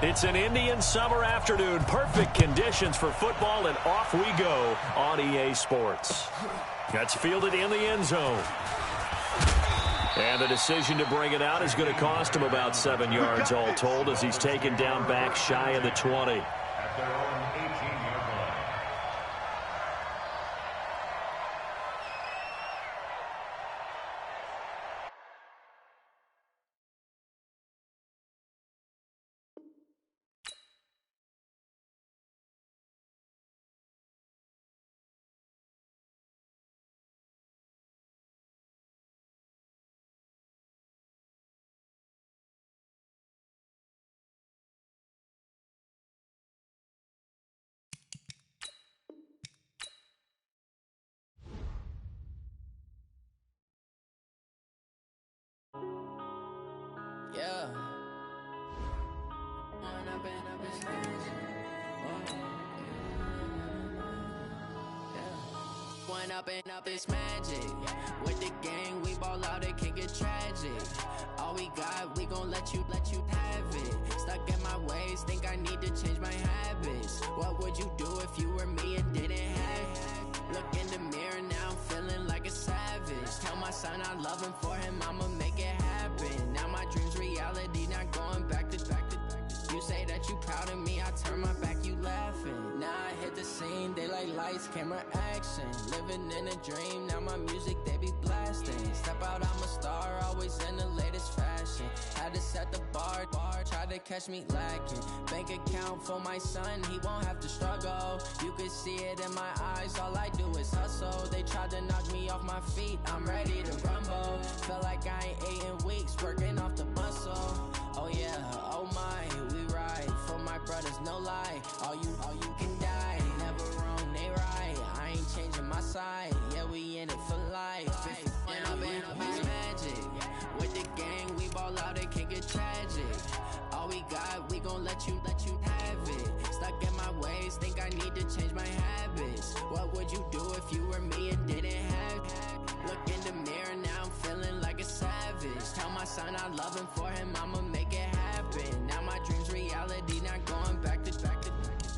It's an Indian summer afternoon. Perfect conditions for football, and off we go on EA Sports. That's fielded in the end zone. And the decision to bring it out is going to cost him about 7 yards all told as he's taken down back shy of the 20. At their own 18-yard line. Yeah. One up and up is magic. With the gang, we ball out, it can get tragic. All we got, we gon' let you have it. Stuck in my ways, think I need to change my habits. What would you do if you were me and didn't have it? Look in the mirror, now I'm feeling like a savage. Tell my son I love him, for him I'ma make it happen. Now my dream's reality, not going back to. You say that you proud of me, I turn my back, you laughing. Now I hit the scene, they like lights, camera, action. Living in a dream, now my music, they be blasting. Step out, I'm a star, always in the latest fashion. Had to set the bar, try to catch me lacking. Bank account for my son, he won't have to struggle. You can see it in my eyes, all I do is hustle. They tried to knock me off my feet, I'm ready to rumble. Felt like I ain't ate in weeks, working off the muscle. Oh yeah, oh my, we ride for my brothers, no lie. All you can die, never wrong, they right. I ain't changing my side, yeah, we in it for life. And up is magic. With the gang, we ball out, it can get tragic. All we got, we gon' let you have it. Stuck in my ways, think I need to change my habits. What would you do if you were me and didn't have it? Look in the mirror, now I'm feeling like a savage. Tell my son I love him, for him I'ma make it happen. Now my dream's reality, not going back to.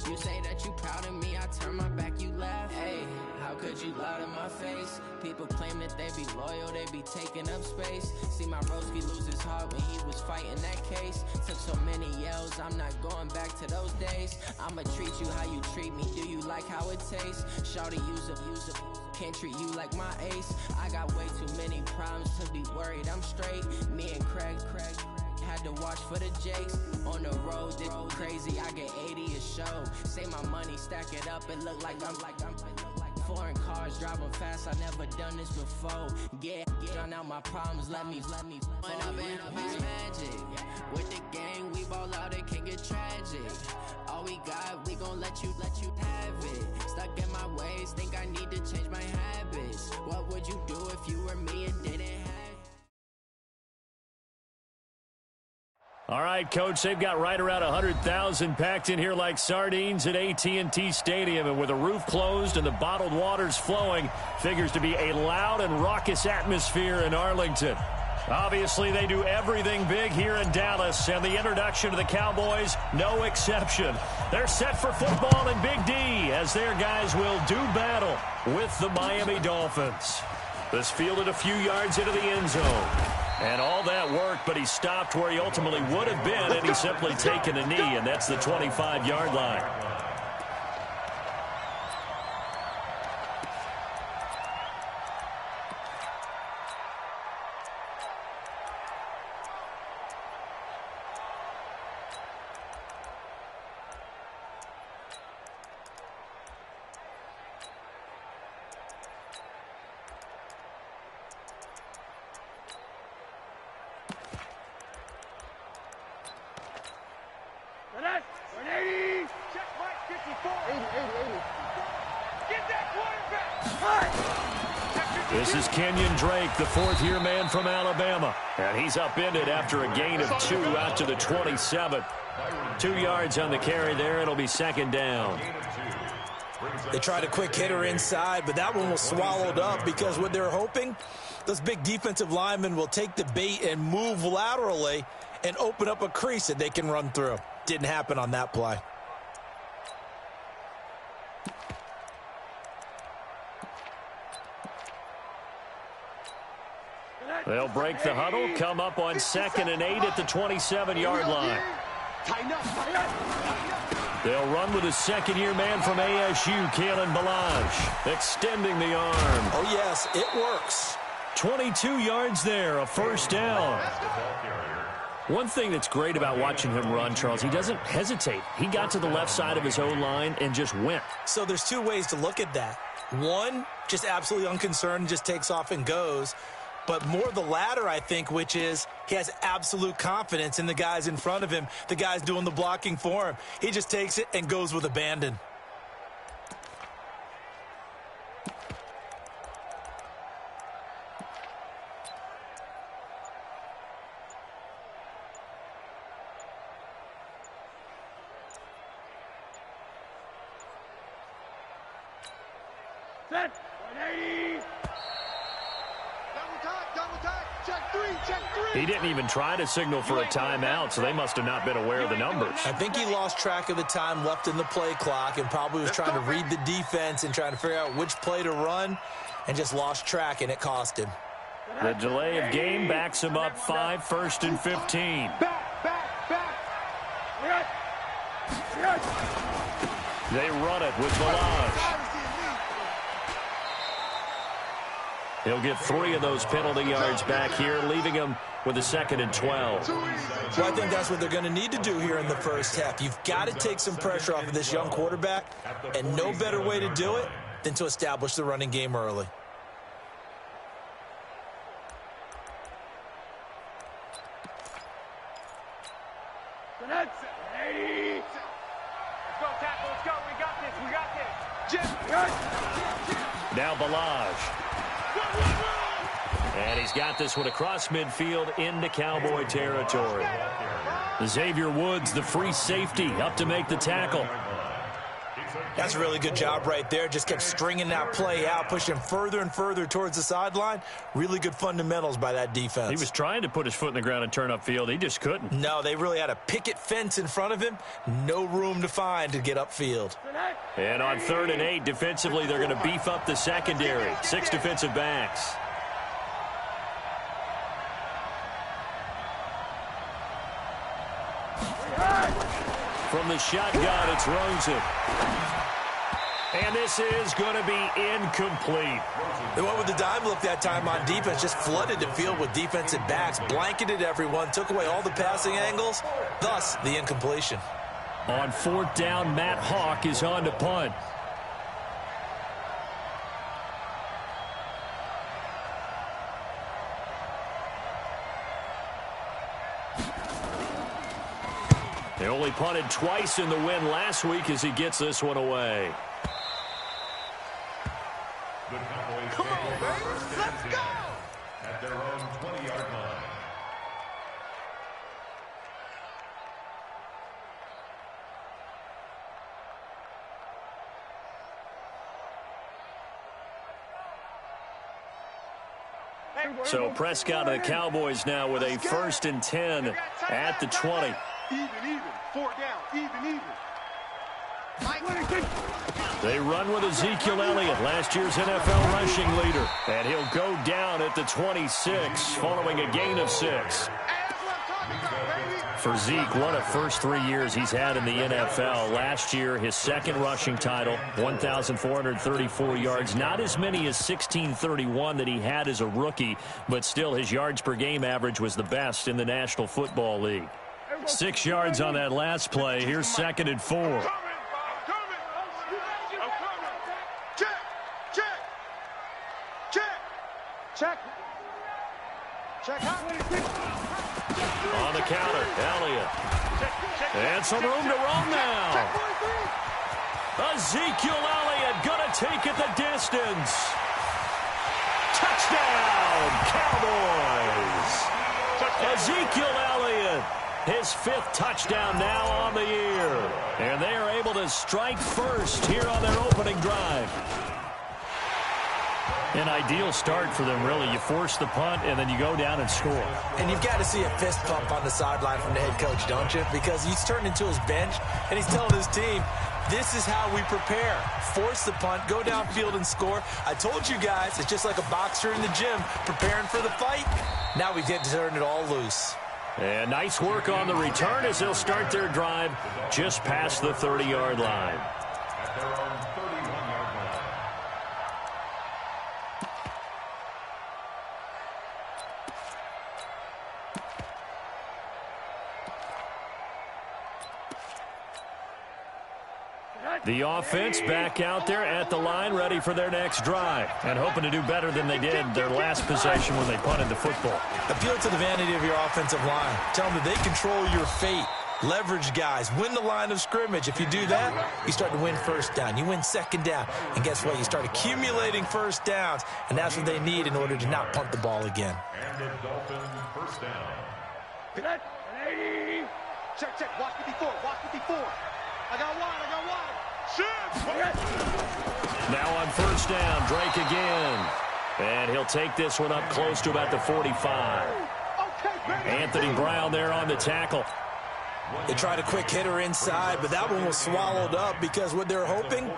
You say that you proud of me, I turn my back, you laugh. Hey, how could you lie to my face? People claim that they be loyal, they be taking up space. See my broski lose his heart when he was fighting that case. Took so many yells, I'm not going back to those days. I'ma treat you how you treat me, do you like how it tastes? Shawty, use up, can't treat you like my ace. I got way too many problems to be worried, I'm straight. Me and Craig had to watch for the Jakes. On the road, this crazy, I get 80 a show. Say my money, stack it up, it look like I'm foreign cars, driving fast, I never done this before. Get drown out my problems, let me One up is magic. With the gang, we ball out, it can get tragic. All we got, we gon' let you have it. Stuck in my ways, think I need to change my habits. What would you do if you were me and didn't have it? All right, Coach, they've got right around 100,000 packed in here like sardines at AT&T Stadium. And with the roof closed and the bottled waters flowing, figures to be a loud and raucous atmosphere in Arlington. Obviously, they do everything big here in Dallas, and the introduction to the Cowboys, no exception. They're set for football in Big D as their guys will do battle with the Miami Dolphins. This fielded a few yards into the end zone. And all that work, but he stopped where he ultimately would have been, and he's simply taken a knee, and that's the 25-yard line. This is Kenyon Drake, the fourth-year man from Alabama. And he's upended after a gain of 2 out to the 27. 2 yards on the carry there. It'll be second down. They tried a quick hitter inside, but that one was swallowed up because what they're hoping, those big defensive linemen will take the bait and move laterally and open up a crease that they can run through. didn't happen on that play. They'll break the huddle, come up on 2nd and 8 at the 27-yard line. They'll run with a second-year man from ASU, Kalen Balaj, extending the arm. Oh, yes, it works. 22 yards there, a first down. One thing that's great about watching him run, Charles, he doesn't hesitate. He got to the left side of his O-line and just went. So there's two ways to look at that. One, just absolutely unconcerned, just takes off and goes. But more the latter, I think, which is he has absolute confidence in the guys in front of him, the guys doing the blocking for him. He just takes it and goes with abandon. Set. 180. He didn't even try to signal for a timeout, so they must have not been aware of the numbers. I think he lost track of the time left in the play clock and probably was trying to read the defense and trying to figure out which play to run and just lost track, and it cost him. The delay of game backs him up 5, 1st and 15. They run it with Balaj. He'll get 3 of those penalty yards back here, leaving him with a 2nd and 12. Well, I think that's what they're going to need to do here in the first half. You've got to take some pressure off of this young quarterback, and no better way to do it than to establish the running game early. Let's go, tackle. Let's go. We got this. We got this. Now Balaj. And he's got this one across midfield into Cowboy territory. Xavier Woods, the free safety, up to make the tackle. That's a really good job right there. Just kept stringing that play out, pushing further and further towards the sideline. Really good fundamentals by that defense. He was trying to put his foot in the ground and turn upfield. He just couldn't. No, they really had a picket fence in front of him. No room to find to get upfield. And on 3rd and 8, defensively, they're going to beef up the secondary. 6 defensive backs. From the shotgun, it's Rosen. And this is going to be incomplete. They went with the dime look that time on defense, just flooded the field with defensive backs, blanketed everyone, took away all the passing angles, thus the incompletion. On 4th down, Matt Hawk is on to punt. They only punted twice in the win last week as he gets this one away. Come on, baby. Let's go. At their own 20-yard line. So Prescott and the Cowboys now with a 1st and 10 at the 20. Even. 4 down. Even. They run with Ezekiel Elliott, last year's NFL rushing leader. And he'll go down at the 26 following a gain of 6. For Zeke, what a first 3 years he's had in the NFL. Last year, his 2nd rushing title, 1,434 yards. Not as many as 1,631 that he had as a rookie, but still his yards per game average was the best in the National Football League. 6 yards on that last play. Here's 2nd and 4. Check. On the counter, Elliott. And some room to roam now. Ezekiel Elliott going to take it the distance. Touchdown, Cowboys. Ezekiel Elliott, his 5th touchdown now on the year. And they are able to strike first here on their opening drive. An ideal start for them, really. You force the punt, and then you go down and score. And you've got to see a fist pump on the sideline from the head coach, don't you? Because he's turned into his bench, and he's telling his team, this is how we prepare. Force the punt, go downfield and score. I told you guys, it's just like a boxer in the gym preparing for the fight. Now we get to turn it all loose. And nice work on the return as they'll start their drive just past the 30-yard line. At their own 31-yard line. The offense back out there at the line, ready for their next drive, and hoping to do better than they did their last possession when they punted the football. Appeal to the vanity of your offensive line. Tell them that they control your fate. Leverage guys. Win the line of scrimmage. If you do that, you start to win first down. You win second down. And guess what? You start accumulating first downs, and that's what they need in order to not punt the ball again. And the Dolphins first down. Connect. 80. Check, check. Watch 54. Watch 54. I got one. Now on first down, Drake again. And he'll take this one up close to about the 45. Anthony Brown there on the tackle. They tried a quick hitter inside, but that one was swallowed up because what they're hoping,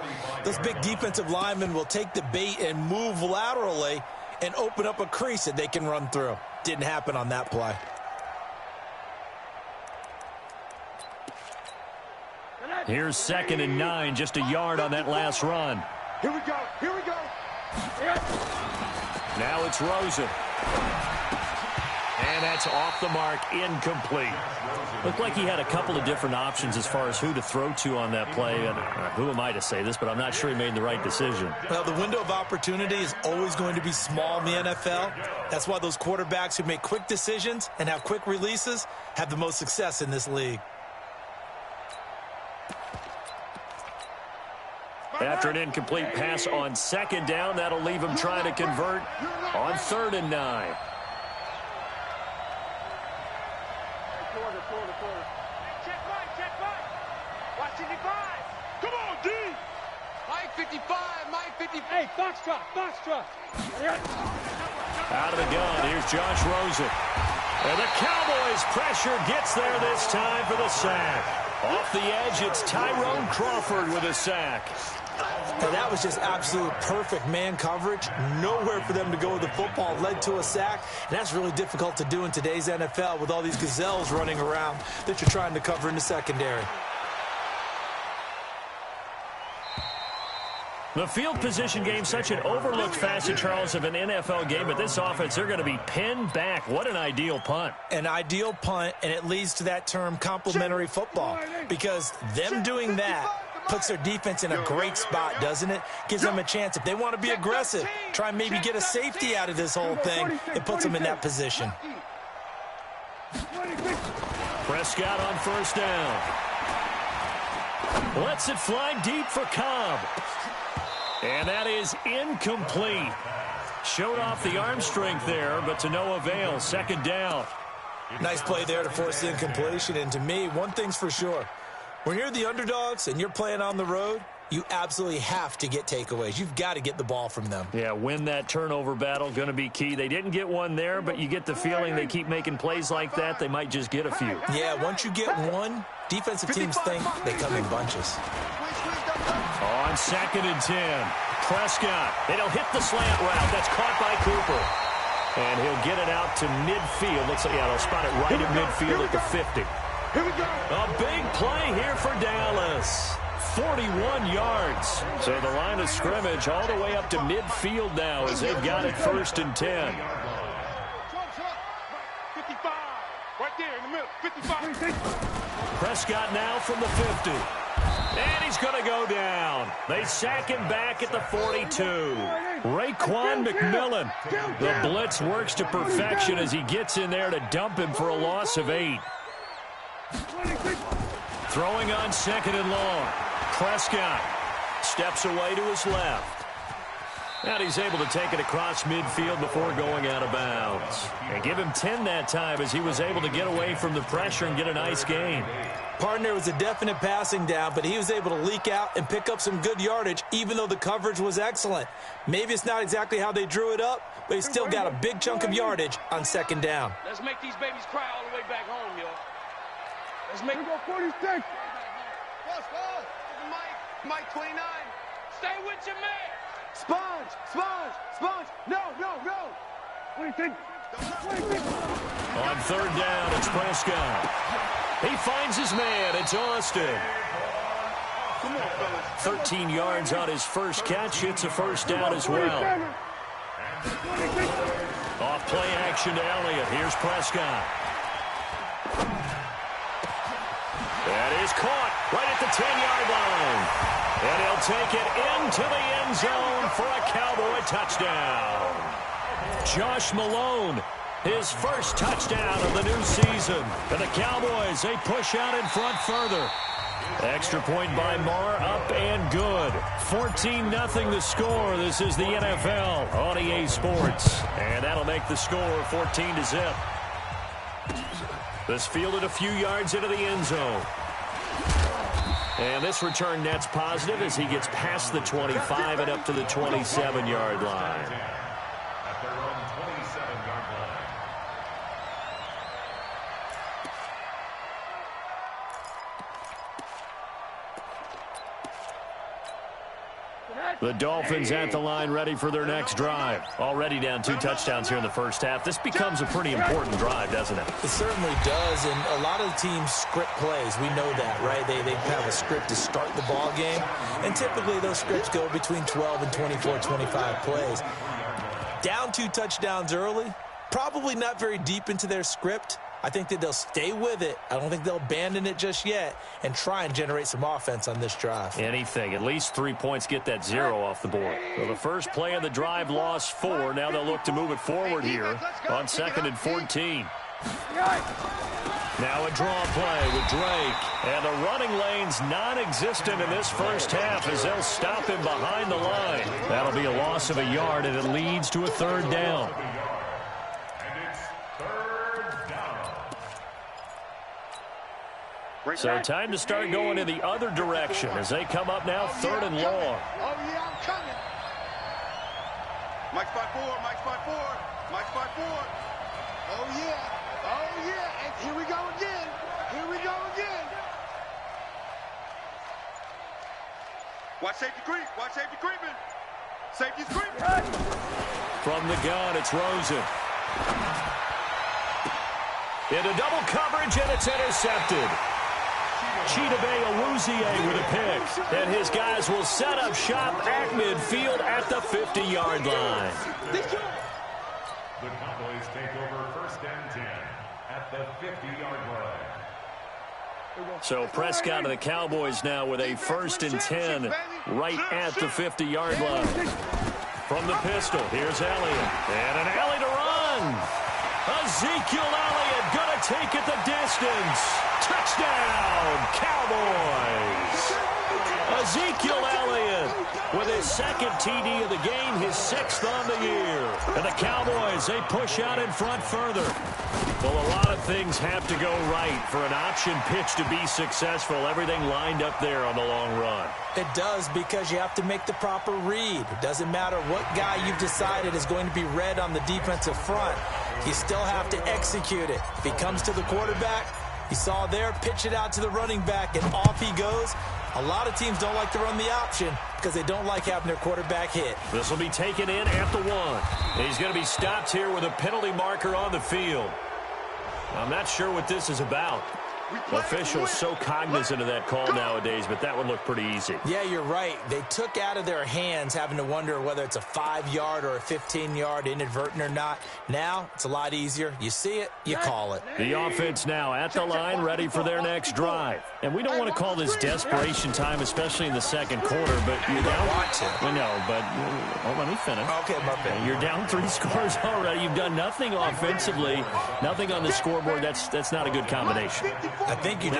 those big defensive linemen will take the bait and move laterally and open up a crease that they can run through. Didn't happen on that play. Here's 2nd and 9, just a yard on that last run. Here we go. Now it's Rosen. And that's off the mark, incomplete. Looked like he had a couple of different options as far as who to throw to on that play. And who am I to say this, but I'm not sure he made the right decision. Well, the window of opportunity is always going to be small in the NFL. That's why those quarterbacks who make quick decisions and have quick releases have the most success in this league. After an incomplete pass on 2nd down, that'll leave him trying to convert on 3rd and 9. Check right. Watch 55. Come on, D. Mike 55. Hey, Foxtrot. Out of the gun, here's Josh Rosen. And the Cowboys' pressure gets there this time for the sack. Off the edge, it's Tyrone Crawford with a sack. And that was just absolute perfect man coverage. Nowhere for them to go with the football. Led to a sack. And that's really difficult to do in today's NFL with all these gazelles running around that you're trying to cover in the secondary. The field position game, such an overlooked facet, Charles, of an NFL game. But this offense, they're going to be pinned back. What an ideal punt. An ideal punt, and it leads to that term complementary football. Because them doing that puts their defense in a great spot, doesn't it? Gives them a chance. If they want to be aggressive, try and maybe get a safety out of this whole thing, it puts them in that position. Prescott on first down. Lets it fly deep for Cobb. And that is incomplete. Showed off the arm strength there, but to no avail. 2nd down. Nice play there to force the incompletion. And to me, one thing's for sure. When you're the underdogs and you're playing on the road, you absolutely have to get takeaways. You've got to get the ball from them. Yeah, win that turnover battle, going to be key. They didn't get one there, but you get the feeling they keep making plays like that, they might just get a few. Yeah, once you get one, defensive teams think they come in bunches. On 2nd and 10, Prescott. And he'll hit the slant route. That's caught by Cooper. And he'll get it out to midfield. Looks like, yeah, they'll spot it right at midfield at the 50. Here we go. A big play here for Dallas. 41 yards. So the line of scrimmage all the way up to midfield now as they've got it 1st and 10. 55. Right there in the middle. 55. Prescott now from the 50. And he's going to go down. They sack him back at the 42. Raekwon McMillan. The blitz works to perfection as he gets in there to dump him for a loss of 8. Throwing on 2nd and long. Prescott steps away to his left. And he's able to take it across midfield before going out of bounds. And give him 10 that time as he was able to get away from the pressure and get a nice gain. Partner was a definite passing down, but he was able to leak out and pick up some good yardage, even though the coverage was excellent. Maybe it's not exactly how they drew it up, but he still got a big chunk of yardage on second down. Let's make these babies cry all the way back home, yo. Let's make them go 46. Let's go. Mike 29. Stay with your man. Sponge. No. 26. On third down, it's Prescott. He finds his man. It's Austin. 13 yards on his first catch. It's a first down as well. Off play action to Elliott. Here's Prescott. That is caught right at the 10-yard line. And he'll take it into the end zone for a Cowboy touchdown. Josh Malone, his first touchdown of the new season. And the Cowboys, they push out in front further. Extra point by Marr, up and good. 14-0 the score. This is the NFL on EA Sports. And that'll make the score 14-0. This fielded a few yards into the end zone. And this return net's positive as he gets past the 25 and up to the 27-yard line. At their own 27-yard line. The Dolphins at the line ready for their next drive. Already down 2 touchdowns here in the first half. This becomes a pretty important drive, doesn't it? It certainly does, and a lot of the teams script plays. We know that, right? They have a script to start the ball game, and typically those scripts go between 12 and 24, 25 plays. Down 2 touchdowns early, probably not very deep into their script. I think that they'll stay with it. I don't think they'll abandon it just yet and try and generate some offense on this drive. Anything. At least 3 points, get that 0 off the board. So the first play of the drive lost 4. Now they'll look to move it forward here on 2nd and 14. Now a draw play with Drake. And the running lane's non-existent in this first half as they'll stop him behind the line. That'll be a loss of a yard, and it leads to a third down. So time to start going in the other direction as they come up now 3rd and long. Oh, yeah, I'm coming. Mike's by 4. Oh, yeah. And here we go again. Watch safety creeping. Safety's creeping. From the gun, it's Rosen. Into double coverage, and it's intercepted. Chidobe Awuzie with a pick. And his guys will set up shop at midfield at the 50-yard line. The Cowboys take over 1st and 10 at the 50-yard line. So Prescott and the Cowboys now with a 1st and 10 right at the 50-yard line. From the pistol, here's Elliott. And an alley to run. Ezekiel Elliott going to take it the distance. Touchdown, Cowboys. Ezekiel Elliott with his 2nd TD of the game, his 6th on the year. And the Cowboys, they push out in front further. Well, a lot of things have to go right for an option pitch to be successful. Everything lined up there on the long run. It does, because you have to make the proper read. It doesn't matter what guy you've decided is going to be read on the defensive front. You still have to execute it. If he comes to the quarterback, you saw there, pitch it out to the running back, and off he goes. A lot of teams don't like to run the option because they don't like having their quarterback hit. This will be taken in at the 1. He's going to be stopped here with a penalty marker on the field. I'm not sure what this is about. Officials so cognizant of that call nowadays, but that one looked pretty easy. Yeah, you're right. They took out of their hands having to wonder whether it's a 5-yard or a 15-yard inadvertent or not. Now, it's a lot easier. You see it, you call it. The offense now at the line, ready for their next drive. And we don't want to call this desperation time, especially in the 2nd quarter, but you're down. We know, but let me finish. Okay, my bad. You're down 3 scores already. You've done nothing offensively, nothing on the scoreboard. That's not a good combination. I think you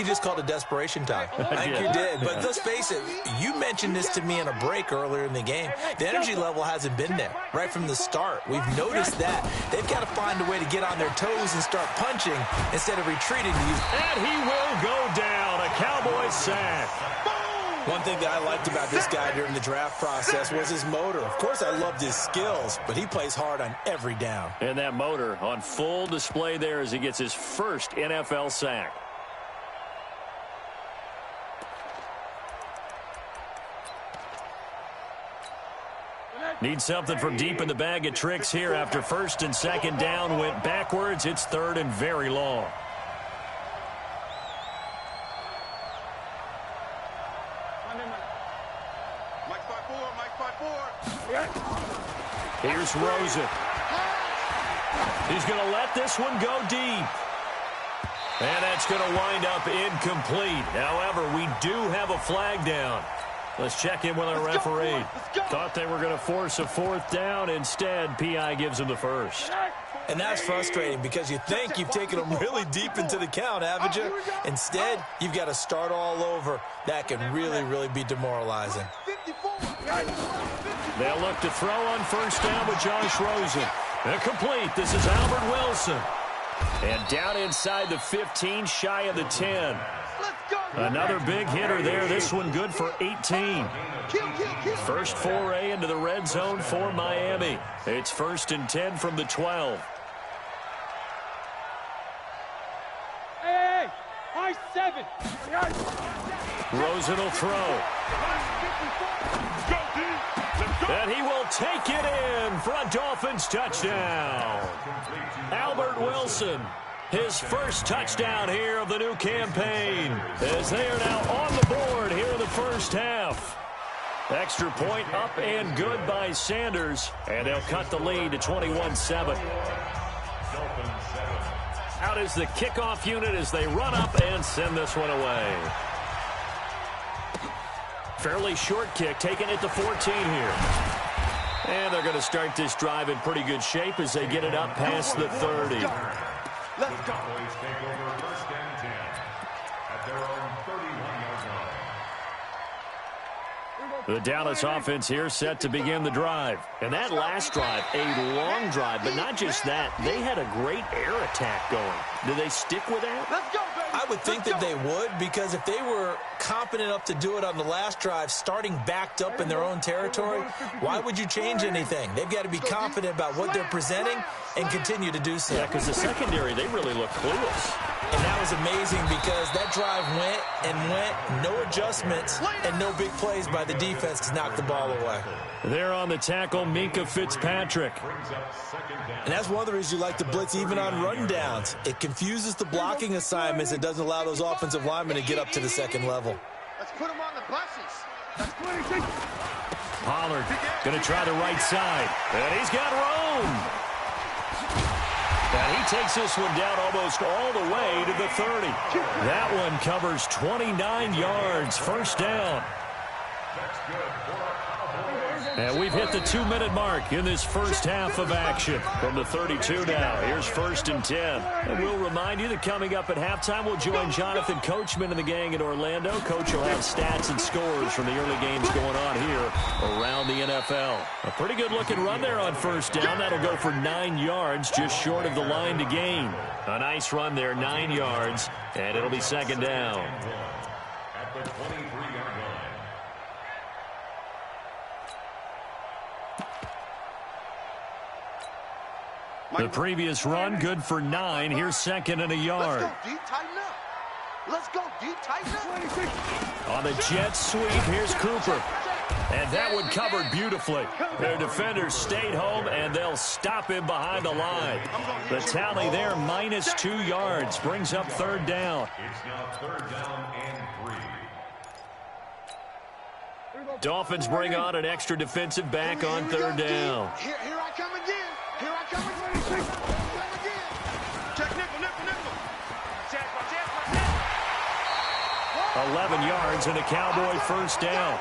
just called it desperation time. I think you did. But let's face it, you mentioned this to me in a break earlier in the game. The energy level hasn't been there right from the start. We've noticed that. They've got to find a way to get on their toes and start punching instead of retreating. And he will go down. A Cowboys sack. One thing that I liked about this guy during the draft process was his motor. Of course, I loved his skills, but he plays hard on every down. And that motor on full display there as he gets his first NFL sack. Need something from deep in the bag of tricks here after first and second down went backwards. It's third and very long. Here's Rosen. He's going to let this one go deep. And that's going to wind up incomplete. However, we do have a flag down. Let's check in with our referee. Thought they were going to force a fourth down. Instead, P.I. gives them the first. And that's frustrating because you think you've taken them really deep into the count, haven't you? Instead, you've got to start all over. That can really, really be demoralizing. They'll look to throw on first down with Josh Rosen. Complete. This is Albert Wilson. And down inside the 15, shy of the 10. Another big hitter there. This one good for 18. First foray into the red zone for Miami. It's first and 10 from the 12. Hey, high 7. Rosen will throw. And he will take it in for a Dolphins touchdown. Albert Wilson, his first touchdown here of the new campaign, as they are now on the board here in the first half. Extra point up and good by Sanders, and they'll cut the lead to 21-7. Out is the kickoff unit as they run up and send this one away. Fairly short kick, taking it to 14 here. And they're going to start this drive in pretty good shape as they get it up past the 30. Let's go. Cowboys take over first and 10 at their own 31-yard line. The Dallas offense here set to begin the drive. And that last drive, a long drive, but not just that. They had a great air attack going. Do they stick with that? Let's go, baby. I would think that they would, because if they were confident enough to do it on the last drive, starting backed up in their own territory, why would you change anything? They've got to be confident about what they're presenting and continue to do so. Yeah, because the secondary, they really look clueless. And that was amazing because that drive went and went, no adjustments, and no big plays by the defense to knock the ball away. There on the tackle, Minkah Fitzpatrick. And that's one of the reasons you like to blitz even on run downs. It confuses the blocking assignments. It doesn't allow those offensive linemen to get up to the second level. Let's put them on the buses. That's 26. Pollard going to try the right side. And he's got room. And he takes this one down almost all the way to the 30. That one covers 29 yards. First down. And we've hit the 2-minute mark in this first half of action. From the 32 now, here's first and 10. And we'll remind you that coming up at halftime, we'll join Jonathan Coachman and the gang in Orlando. Coach will have stats and scores from the early games going on here around the NFL. A pretty good-looking run there on first down. That'll go for 9 yards, just short of the line to gain. A nice run there, 9 yards, and it'll be second down. At the 23-yard line. The previous run, good for 9. Here's second and a yard. Let's go, D. Tighten up. Let's go, D. Tighten up. On the jet sweep, here's Cooper. And that one covered beautifully. Their defenders stayed home, and they'll stop him behind the line. The tally there, minus 2 yards, brings up third down. It's now third down and 3. Dolphins bring on an extra defensive back on third down. Here I come again. Here I come again. Check nickel. 11 yards and a Cowboy first down.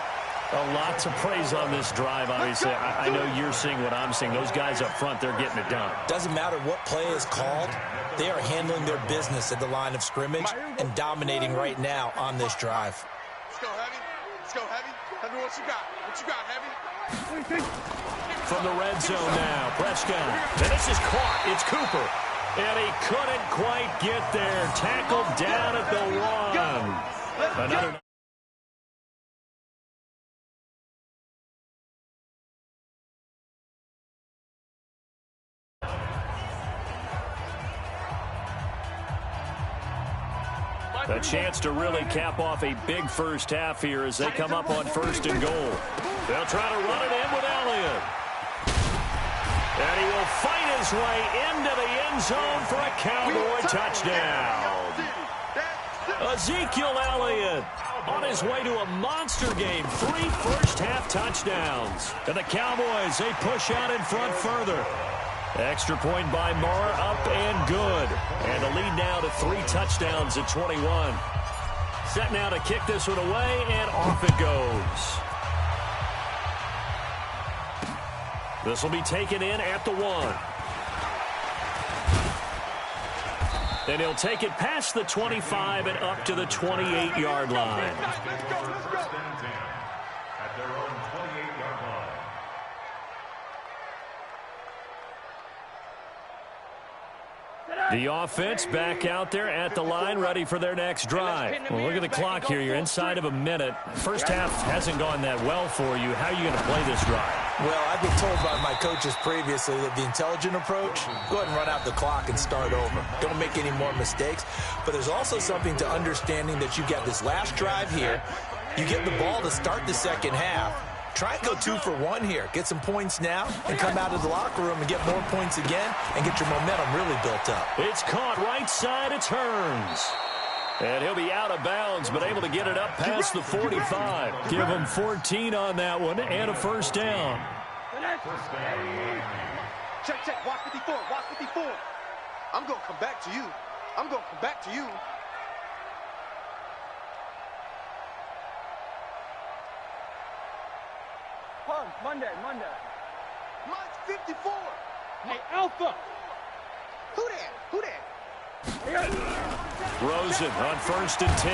A lot to praise on this drive, obviously. I know you're seeing what I'm seeing. Those guys up front, they're getting it done. Doesn't matter what play is called. They are handling their business at the line of scrimmage and dominating right now on this drive. Let's go, Heavy. Let's go, Heavy. Heavy, what you got? What you got, Heavy? From the red zone now, Prescott. And this is caught. It's Cooper. And he couldn't quite get there. Tackled down at the 1. Another. A chance to really cap off a big first half here as they come up on 1st and goal. They'll try to run it in with Elliott. And he will fight his way into the end zone for a Cowboy touchdown. Ezekiel Elliott on his way to a monster game. 3 first-half touchdowns. And the Cowboys, they push out in front further. Extra point by Marr, up and good. And the lead now to 3 touchdowns at 21. Set now to kick this one away, and off it goes. This will be taken in at the 1. And he'll take it past the 25 and up to the 28-yard line. At their own 28-yard line. The offense back out there at the line, ready for their next drive. Well, look at the clock here. You're inside of a minute. First half hasn't gone that well for you. How are you going to play this drive? Well, I've been told by my coaches previously that the intelligent approach, go ahead and run out the clock and start over. Don't make any more mistakes. But there's also something to understanding that you got this last drive here. You get the ball to start the second half. Try and go 2 for 1 here. Get some points now and come out of the locker room and get more points again and get your momentum really built up. It's caught right side. It turns. And he'll be out of bounds, but able to get it up past the 45. Give him 14 on that one and a first down. Check, check. Watch 54. Watch 54. I'm going to come back to you. I'm going to come back to you. Monday. Mine's 54. Hey, Alpha. Who that? Rosen on 1st and 10.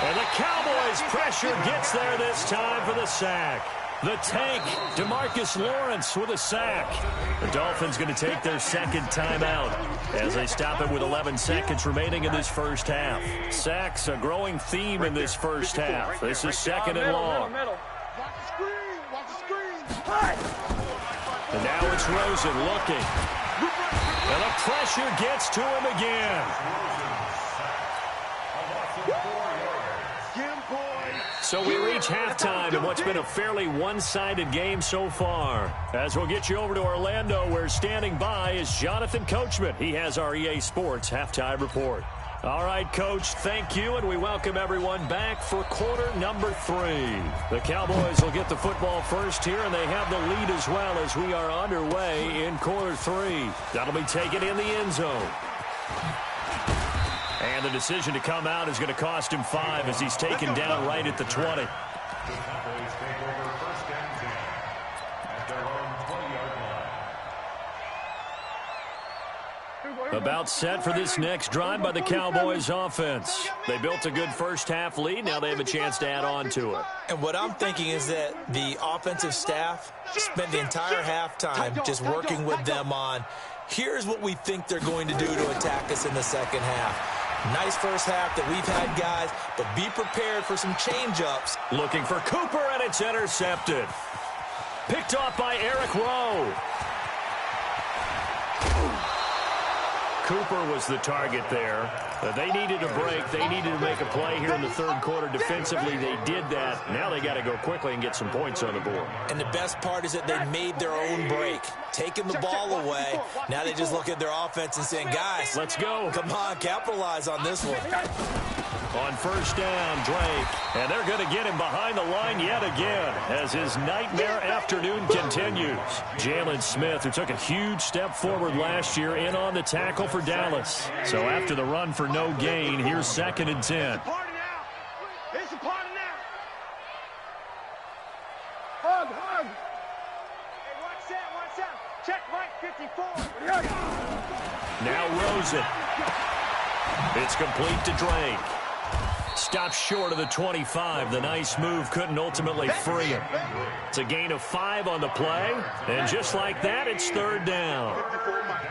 And the Cowboys' pressure gets there this time for the sack. The tank, DeMarcus Lawrence with a sack. The Dolphins going to take their second timeout as they stop it with 11 seconds remaining in this first half. Sacks, a growing theme in this first half. This is 2nd and long. And now it's Rosen looking. And the pressure gets to him again. So we reach halftime in what's been a fairly one-sided game so far. As we'll get you over to Orlando, where standing by is Jonathan Coachman. He has our EA Sports halftime report. All right, Coach, thank you, and we welcome everyone back for quarter number 3. The Cowboys will get the football first here, and they have the lead as well as we are underway in quarter 3. That'll be taken in the end zone. And the decision to come out is going to cost him 5 as he's taken down right at the 20. The Cowboys take over 1st and 10 at their own 20-yard line. About set for this next drive by the Cowboys offense. They built a good first half lead. Now they have a chance to add on to it. And what I'm thinking is that the offensive staff spent the entire halftime just working with them on, here's what we think they're going to do to attack us in the second half. Nice first half that we've had, guys, but be prepared for some change-ups. Looking for Cooper, and it's intercepted. Picked off by Eric Rowe. Cooper was the target there. They needed a break. They needed to make a play here in the third quarter. Defensively, they did that. Now they got to go quickly and get some points on the board. And the best part is that they made their own break, taking the ball away. Now they just look at their offense and saying, guys, let's go. Come on, capitalize on this one. On first down, Drake. And they're going to get him behind the line yet again as his nightmare afternoon continues. Jalen Smith, who took a huge step forward last year, in on the tackle for Dallas. So after the run for no gain, here's 2nd and 10. Rosen. It's complete to Drake. Stops short of the 25. The nice move couldn't ultimately free him. It's a gain of 5 on the play. And just like that, it's third down.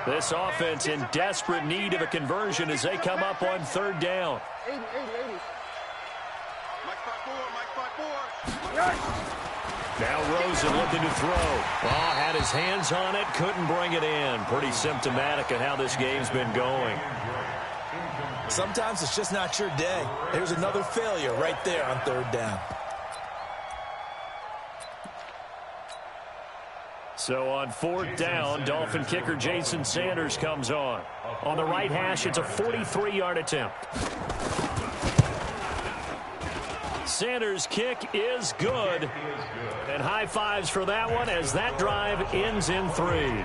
This offense in desperate need of a conversion as they come up on third down. 80. Mike 5-4. Now Rosen looking to throw. Oh, had his hands on it, couldn't bring it in. Pretty symptomatic of how this game's been going. Sometimes it's just not your day. There's another failure right there on third down. So on fourth down, Dolphin kicker Jason Sanders comes on. On the right hash, it's a 43-yard attempt. Sanders' kick is good. And high fives for that one as that drive ends in 3.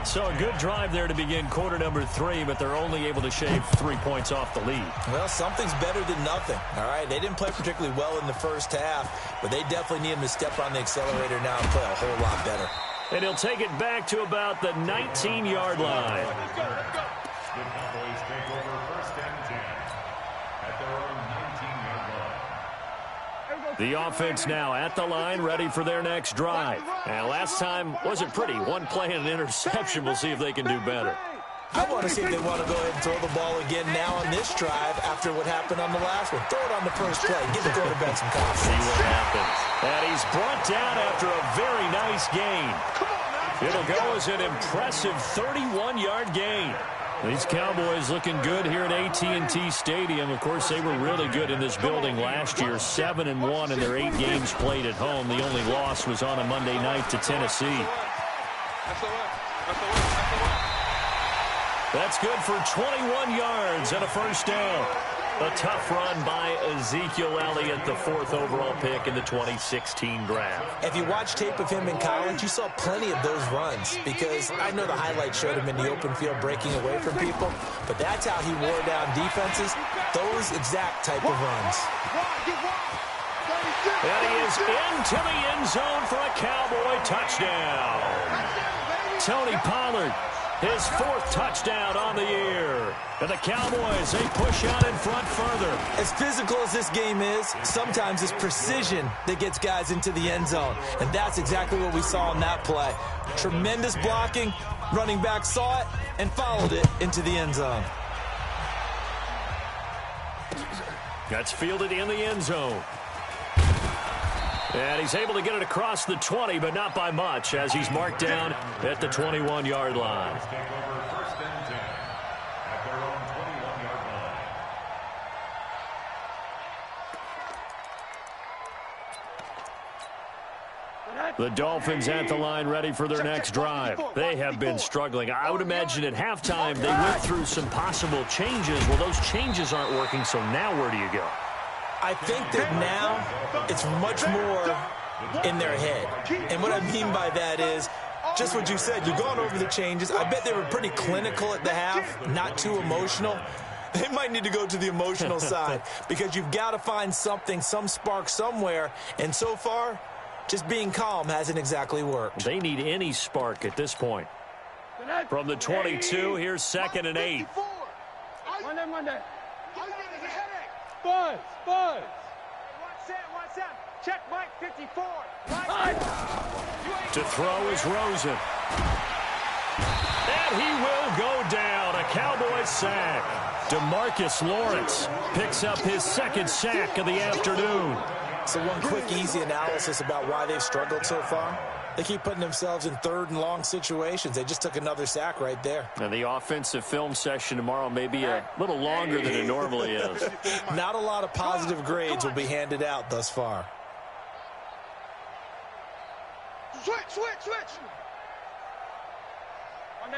So a good drive there to begin quarter number 3, but they're only able to shave 3 points off the lead. Well, something's better than nothing, all right? They didn't play particularly well in the first half, but they definitely need him to step on the accelerator now and play a whole lot better. And he'll take it back to about the 19-yard line. The Cowboys take over first and 10 at their own 19-yard line. The offense now at the line, ready for their next drive. And last time wasn't pretty. One play and an interception. We'll see if they can do better. I want to see if they want to go ahead and throw the ball again now on this drive after what happened on the last one. Throw it on the first play. Give the quarterback some confidence. See what happens. And he's brought down after a very nice gain. It'll go as an impressive 31-yard gain. These Cowboys looking good here at AT&T Stadium. Of course, they were really good in this building last year, 7-1 in their 8 games played at home. The only loss was on a Monday night to Tennessee. That's good for 21 yards and a first down. A tough run by Ezekiel Elliott, the 4th overall pick in the 2016 draft. If you watch tape of him in college, you saw plenty of those runs because I know the highlights showed him in the open field breaking away from people, but that's how he wore down defenses, those exact type of runs. And he is into the end zone for a Cowboy touchdown. Tony Pollard, his 4th touchdown on the year. And the Cowboys, they push out in front further. As physical as this game is, sometimes it's precision that gets guys into the end zone. And that's exactly what we saw on that play. Tremendous blocking. Running back saw it and followed it into the end zone. That's fielded in the end zone. And he's able to get it across the 20, but not by much, as he's marked down at the 21-yard line. Take over first and 10 at their own 21-yard line. The Dolphins at the line ready for their next drive. They have been struggling. I would imagine at halftime they went through some possible changes. Well, those changes aren't working, so now where do you go? I think that now it's much more in their head. And what I mean by that is just what you said. You've gone over the changes. I bet they were pretty clinical at the half, not too emotional. They might need to go to the emotional side because you've got to find something, some spark somewhere. And so far, just being calm hasn't exactly worked. They need any spark at this point. From the 22, here's 2nd and 8. Monday. Buzz. Watch out. Check Mike 54. To throw is Rosen. And he will go down. A Cowboys sack. DeMarcus Lawrence picks up his 2nd sack of the afternoon. So one quick, easy analysis about why they've struggled so far. They keep putting themselves in 3rd and long situations. They just took another sack right there. And the offensive film session tomorrow may be a little longer than it normally is. Not a lot of positive grades will be handed out thus far. Switch.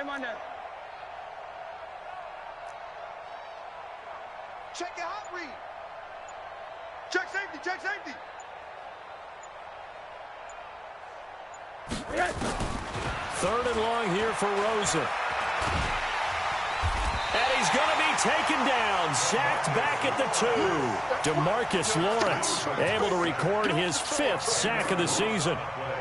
Monday. Check the hot read. Check safety. 3rd and long here for Rosen. And he's going to be taken down, sacked back at the 2. DeMarcus Lawrence able to record his 5th sack of the season.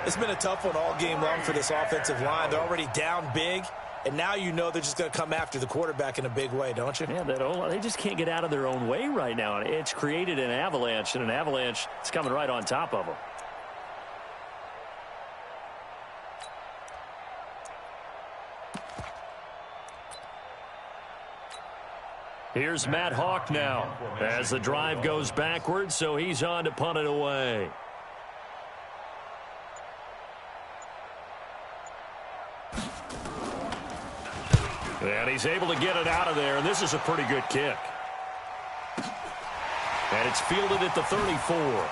It's been a tough one all game long for this offensive line. They're already down big, and now you know they're just going to come after the quarterback in a big way, don't you? Yeah, they just can't get out of their own way right now. It's created an avalanche, and an avalanche is coming right on top of them. Here's Matt Hawk now as the drive goes backwards, so he's on to punt it away. And he's able to get it out of there, and this is a pretty good kick. And it's fielded at the 34.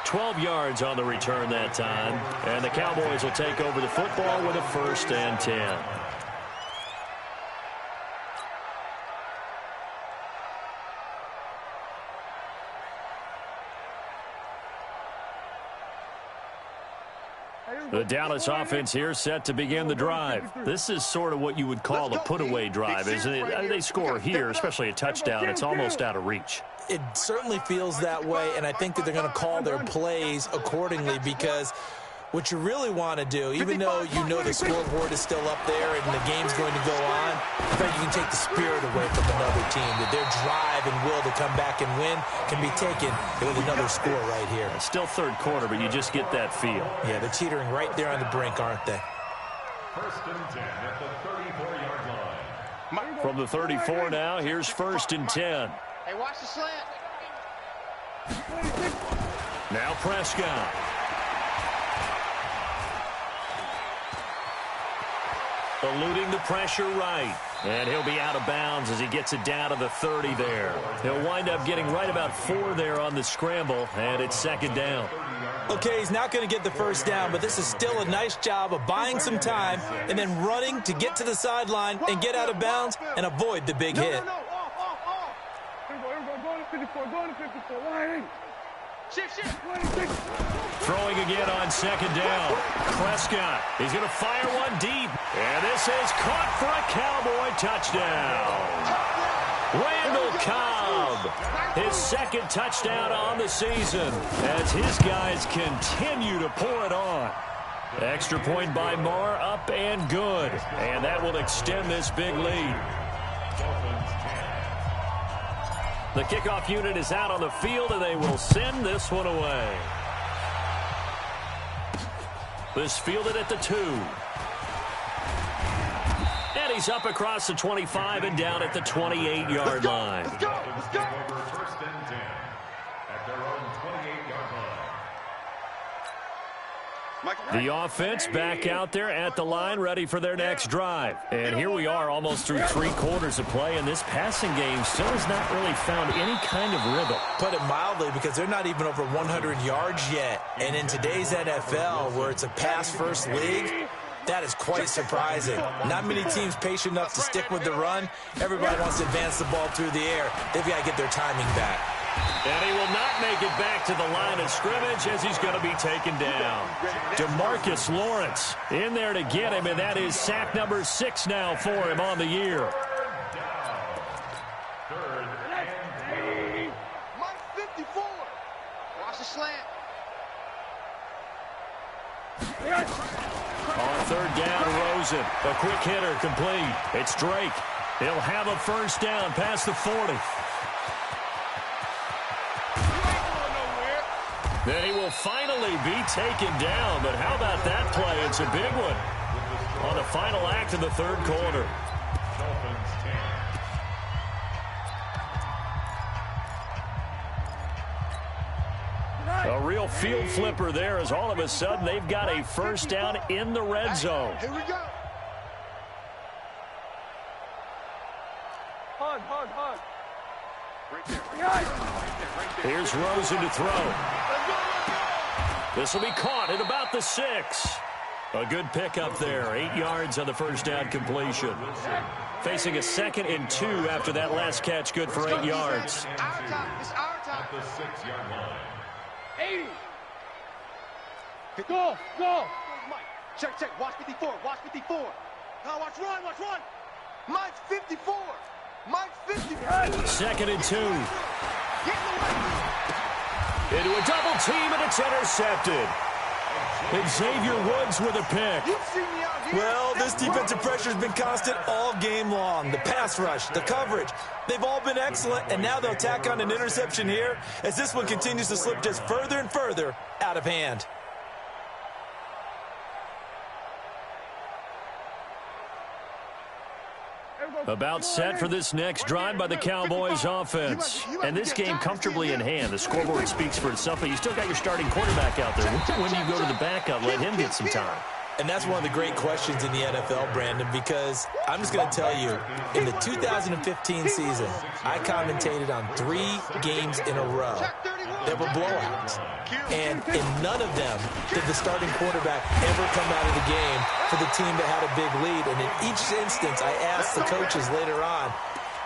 $12 yards on the return that time. And the Cowboys will take over the football with a 1st and 10. The Dallas offense here set to begin the drive. This is sort of what you would call a put-away drive, isn't it? I mean, they score here, especially a touchdown. It's almost out of reach. It certainly feels that way, and I think that they're going to call their plays accordingly, because what you really want to do, even though you know the scoreboard is still up there and the game's going to go on, I think you can take the spirit away from another team, that their drive and will to come back and win can be taken with another score right here. It's still third quarter, but you just get that feel. Yeah, they're teetering right there on the brink, aren't they? 1st and 10 at the 34-yard line. From the 34 now, here's 1st and 10. Hey, watch the slant. Now Prescott. Eluding the pressure right. And he'll be out of bounds as he gets it down to the 30 there. He'll wind up getting right about 4 there on the scramble, and it's 2nd down. Okay, he's not going to get the 1st down, but this is still a nice job of buying some time and then running to get to the sideline and get out of bounds and avoid the big hit. Throwing again on 2nd down. Prescott, he's going to fire one deep. And this is caught for a Cowboy touchdown. Randall Cobb, his 2nd touchdown on the season as his guys continue to pour it on. Extra point by Marr, up and good. And that will extend this big lead. The kickoff unit is out on the field, and they will send this one away. This fielded at the 2. And he's up across the 25 and down at the 28-yard line. Let's go. 1st and 10 at their own 28-yard line. The offense back out there at the line, ready for their next drive. And here we are almost through 3 quarters of play, and this passing game still has not really found any kind of rhythm. Put it mildly, because they're not even over 100 yards yet. And in today's NFL, where it's a pass-first league, that is quite surprising. Not many teams patient enough to stick with the run. Everybody wants to advance the ball through the air. They've got to get their timing back. And he will not make it back to the line of scrimmage as he's going to be taken down. DeMarcus Lawrence in there to get him, and that is sack number 6 now for him on the year. Mike 54. Watch the slant. On 3rd down, Rosen. A quick hitter complete. It's Drake. He'll have a 1st down past the 40. Then he will finally be taken down. But how about that play? It's a big one on the final act of the 3rd quarter. A real field flipper there as all of a sudden they've got a 1st down in the red zone. Here we go. Hug. Right there. Here's Rosen to throw. This will be caught at about the 6. A good pickup there. 8 yards on the 1st down completion. Facing a 2nd and 2 after that last catch, good for 8 yards. It's our time. At the 6-yard line. 80. Go. Mike. Check. Watch 54. Now watch run. Mike's 54. Mike's 54. 2nd and 2. Get in the way. Into a double team, and it's intercepted. Xavier Woods with a pick. Well, this defensive pressure has been constant all game long. The pass rush, the coverage, they've all been excellent, and now they'll tack on an interception here as this one continues to slip just further and further out of hand. About set for this next drive by the Cowboys offense. And this game comfortably in hand. The scoreboard speaks for itself, but you still got your starting quarterback out there. When do you go to the backup, let him get some time? And that's one of the great questions in the NFL, Brandon, because I'm just going to tell you, in the 2015 season, I commentated on 3 games in a row that were blowouts. And in none of them did the starting quarterback ever come out of the game for the team that had a big lead. And in each instance, I asked the coaches later on,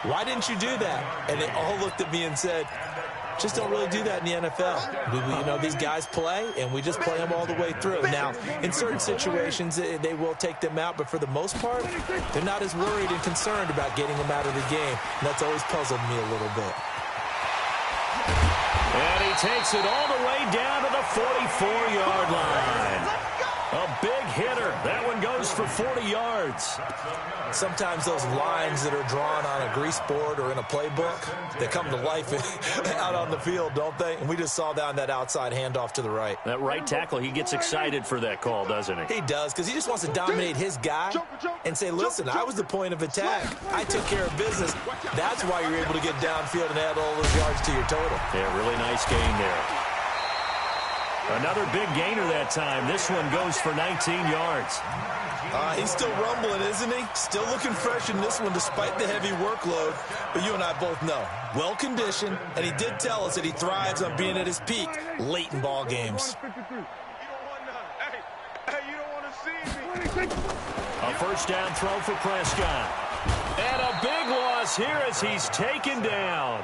why didn't you do that? And they all looked at me and said, just don't really do that in the NFL. These guys play, and we just play them all the way through. Now, in certain situations, they will take them out, but for the most part, they're not as worried and concerned about getting them out of the game. And that's always puzzled me a little bit. And he takes it all the way down to the 44-yard line. A big hitter. That one goes for 40 yards. Sometimes those lines that are drawn on a grease board or in a playbook, they come to life out on the field, don't they? And we just saw that on that outside handoff to the right. That right tackle, he gets excited for that call, doesn't he? He does, because he just wants to dominate his guy and say, listen, I was the point of attack. I took care of business. That's why you're able to get downfield and add all those yards to your total. Yeah, really nice gain there. Another big gainer that time. This one goes for 19 yards. He's still rumbling, isn't he? Still looking fresh in this one despite the heavy workload. But you and I both know, well-conditioned, and he did tell us that he thrives on being at his peak late in ball games. A first down throw for Prescott. And a big loss here as he's taken down.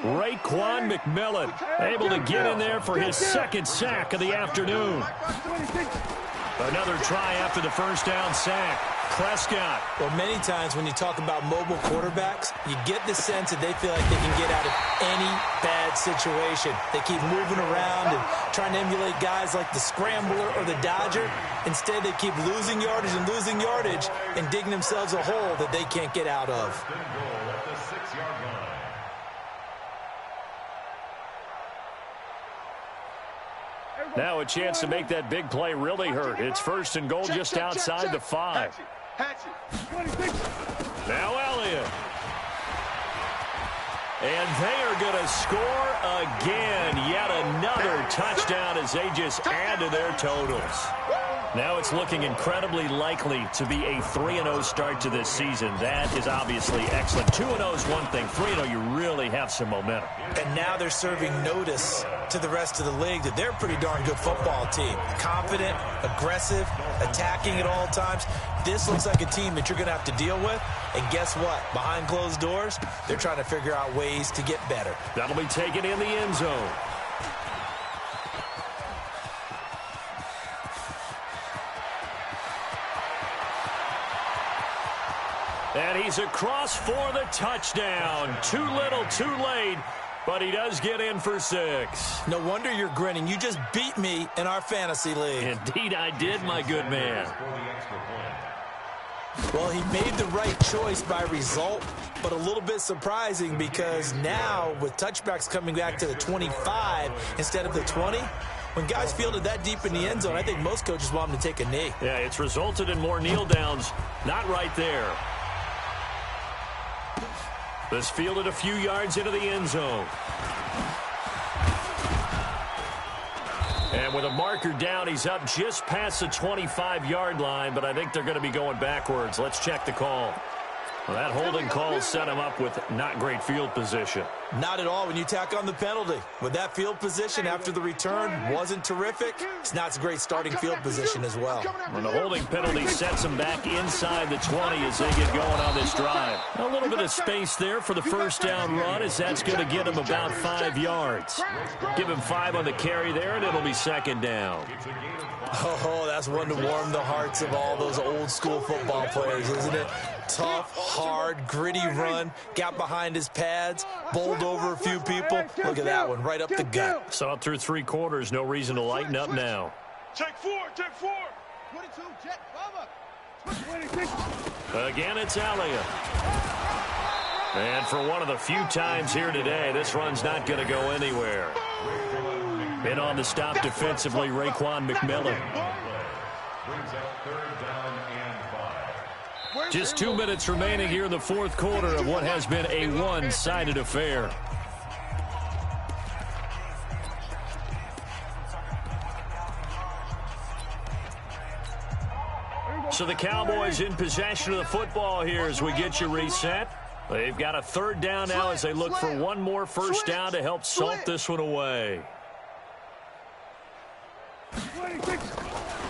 Raekwon McMillan able to get in there for his second sack of the afternoon. Another try after the first down sack. Prescott. Well, many times when you talk about mobile quarterbacks, you get the sense that they feel like they can get out of any bad situation. They keep moving around and trying to emulate guys like the scrambler or the dodger. Instead, they keep losing yardage and digging themselves a hole that they can't get out of. Now a chance to make that big play really hurt. It's first and goal just outside the 5. Now Elliott. And they are going to score again. Yet another touchdown as they just add to their totals. Now it's looking incredibly likely to be a 3-0 start to this season. That is obviously excellent. 2-0 is one thing. 3-0, you really have some momentum. And now they're serving notice to the rest of the league that they're a pretty darn good football team. Confident, aggressive, attacking at all times. This looks like a team that you're going to have to deal with. And guess what? Behind closed doors, they're trying to figure out ways to get better. That'll be taken in the end zone. And he's across for the touchdown. Too little, too late, but he does get in for 6. No wonder you're grinning. You just beat me in our fantasy league. Indeed I did, my good man. Well, he made the right choice by result, but a little bit surprising because now with touchbacks coming back to the 25 instead of the 20, when guys fielded that deep in the end zone, I think most coaches want them to take a knee. Yeah, it's resulted in more kneel downs. Not right there. This fielded a few yards into the end zone. And with a marker down, he's up just past the 25-yard line, but I think they're going to be going backwards. Let's check the call. Well, that holding call set him up with not great field position. Not at all when you tack on the penalty. With that field position after the return wasn't terrific, it's not a great starting field position as well. And the holding penalty sets him back inside the 20 as they get going on this drive. A little bit of space there for the first down run as that's going to get him about 5 yards. Give him 5 on the carry there, and it'll be second down. Oh, that's one to warm the hearts of all those old school football players, isn't it? tough, hard, gritty run. Got behind his pads, bowled over a few people. Look at that one, right up the gut. Saw it through 3 quarters. No reason to lighten up now. Check 4, check 4. 22, check, cover. Again, it's Alia. And for one of the few times here today, this run's not going to go anywhere. In on the stop defensively, Raekwon McMillan. Just 2 minutes remaining here in the 4th quarter of what has been a one-sided affair. So the Cowboys in possession of the football here as we get you reset. They've got a 3rd down now as they look for one more first down to help salt this one away.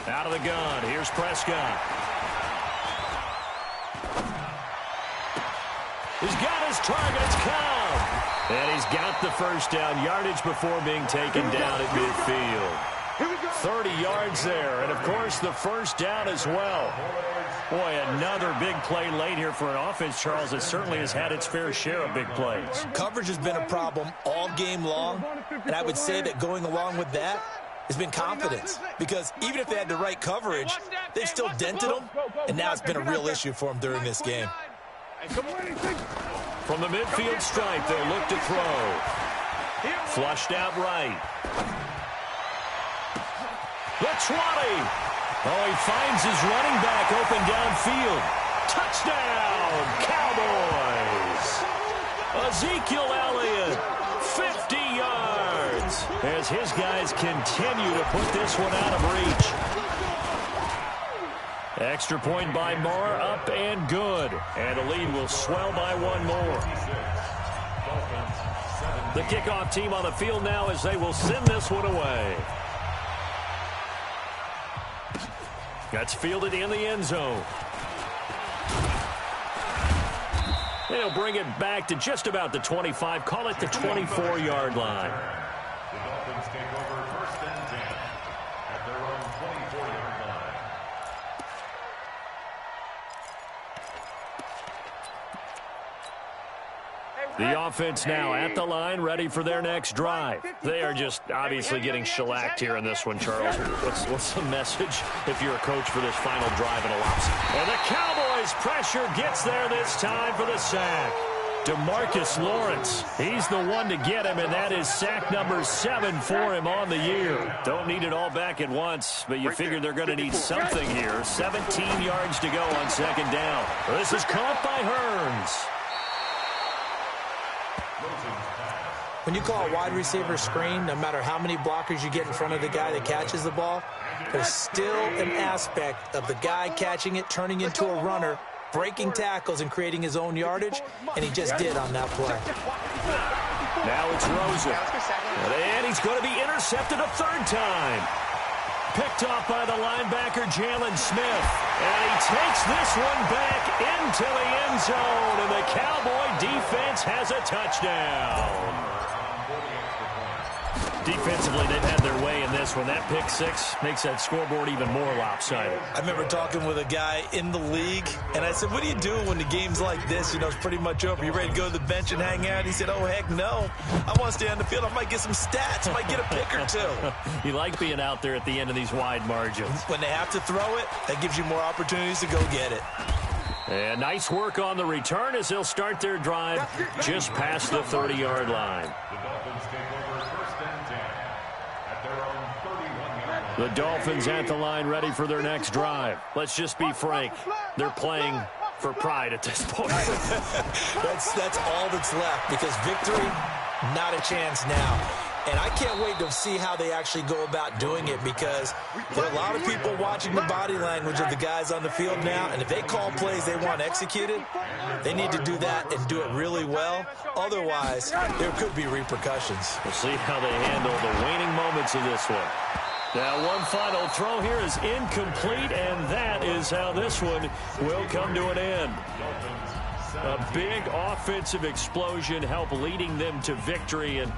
Out of the gun. Here's Prescott. He's got his targets. Cobb. And he's got the first down yardage before being taken down at midfield. 30 yards there, and of course the first down as well. Boy, another big play late here for an offense, Charles, that certainly has had its fair share of big plays. Coverage has been a problem all game long, and I would say that going along with that has been confidence, because even if they had the right coverage, they've still dented them, and now it's been a real issue for them during this game. From the midfield stripe, they'll look to throw. Flushed out right. The 20. Oh, he finds his running back open downfield. Touchdown, Cowboys. Ezekiel Elliott, 50 yards. As his guys continue to put this one out of reach. Extra point by Moore, up and good. And the lead will swell by one more. The kickoff team on the field now as they will send this one away. That's fielded in the end zone. They'll bring it back to just about the 25. Call it the 24-yard line. The Dolphins take over 1st and 10 at their own 24-yard line. The offense now at the line, ready for their next drive. They are just obviously getting shellacked here in this one, Charles. What's the message if you're a coach for this final drive in a loss? And the Cowboys' pressure gets there this time for the sack. DeMarcus Lawrence, he's the one to get him, and that is sack number 7 for him on the year. Don't need it all back at once, but you figure they're going to need something here. 17 yards to go on 2nd down. This is caught by Hearns. When you call a wide receiver screen, no matter how many blockers you get in front of the guy that catches the ball, there's still an aspect of the guy catching it, turning into a runner, breaking tackles and creating his own yardage, and he just did on that play. Now it's Rosen. And he's going to be intercepted a 3rd time. Picked off by the linebacker, Jalen Smith. And he takes this one back into the end zone, and the Cowboy defense has a touchdown. Defensively, they've had their way in this one. That pick 6 makes that scoreboard even more lopsided. I remember talking with a guy in the league, and I said, what do you do when the game's like this? You know, it's pretty much over. You ready to go to the bench and hang out? He said, oh, heck no. I want to stay on the field. I might get some stats. I might get a pick or 2. You like being out there at the end of these wide margins. When they have to throw it, that gives you more opportunities to go get it. And nice work on the return as they'll start their drive just past the 30-yard line. The Dolphins at the line, ready for their next drive. Let's just be frank. They're playing for pride at this point. That's all that's left, because victory, not a chance now. And I can't wait to see how they actually go about doing it, because there are a lot of people watching the body language of the guys on the field now, and if they call plays they want executed, they need to do that and do it really well. Otherwise, there could be repercussions. We'll see how they handle the waning moments of this one. Now, one final throw here is incomplete, and that is how this one will come to an end. A big offensive explosion helped leading them to victory. And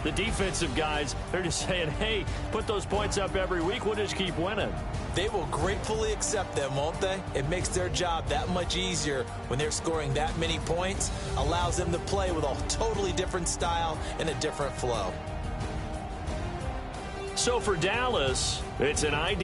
the defensive guys, they're just saying, hey, put those points up every week. We'll just keep winning. They will gratefully accept them, won't they? It makes their job that much easier when they're scoring that many points. Allows them to play with a totally different style and a different flow. So for Dallas, it's an ideal